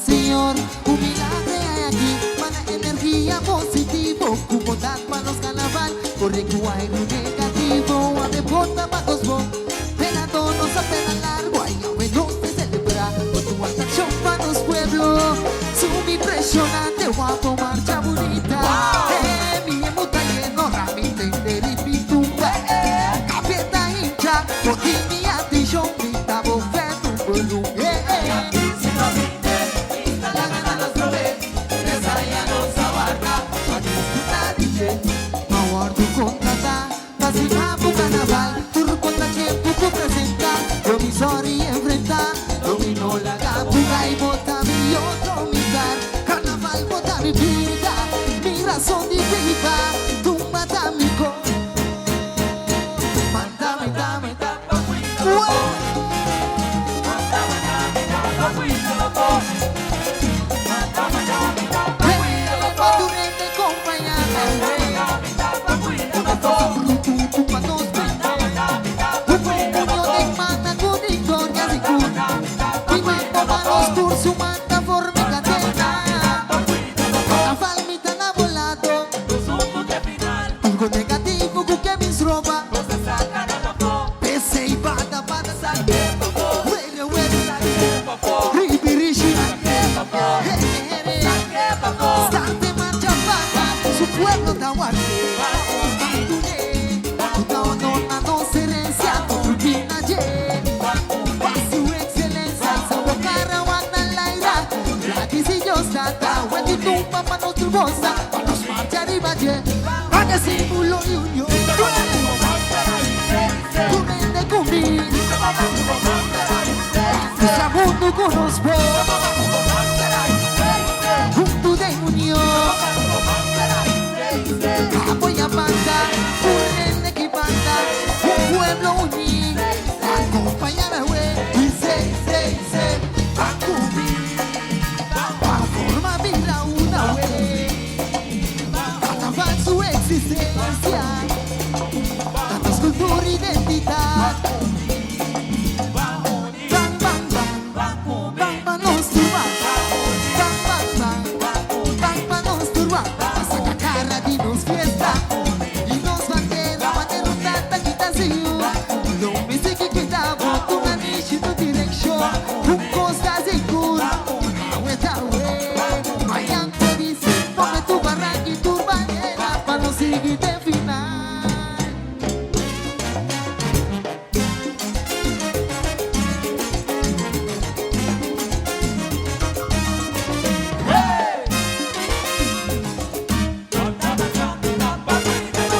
Señor, un milagre hay aquí, mana energía positivo, cumodad manos carnaval, corre cuay negativo, abre porta pagos bo, pegando nos apena largo, hay menos de celebrar, con tu atracción para los pueblos, sub impresionante, guapo, marcha bonita, mi emuta lleno, ramita, y pintura, capieta hincha, por ti mi atención, grita, bofeto, volumen, mawar tu contrata, casi papu carnaval, tu contra quien puku presenta, provisori enfrenta, dominó la capuga y bota mi otro mitad, carnaval bota mi vida, mi razón de vida, tu mata mi co, mata, su manta forme catena, la falmita na volato, algo negativo que mi roba, pese y bata, huele, ribirishi, stante marcha bata, su pueblo da guardia, no se herencia, tu rutina su excelencia, sabor cara, Tata, when you do papa no turbosa, nos marcha arriba ye, haga símbolo de unión. Tu mente cumbi, tu segundo conozco, punto de unión. Apoya banda, un mente que banda, un pueblo unido, acompañada güey, y se, a cumbi. Su existencia, datos cultura, identidad. Bang, bang, bang, bang, bang, nos turba. Bang, bang, bang, bang, bang, nos turba. Pasa cacara, dinos fiesta. Y nos bandera, tanta quitación. Lo me sé que cuidaba, tu maniche, tu dirección. Un costa de cura, agueta, güey. Vayan, te dicen, ponme tu barranca y tu bandera. Sigue de final.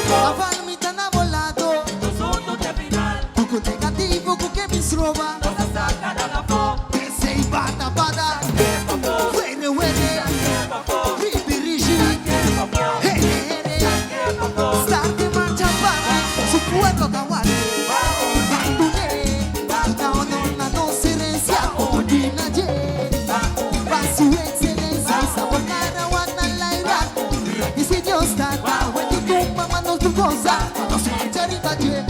La palmita na volado, poco negativo que me roba, ese y bata, huele, ribirishi, starte marcha para su pueblo Tawari, no se herencia, ordina va su excelencia, sabor cara, guata la ira, y si Dios está, when you do, mamá no tu cosa, nos marcha arriba ye.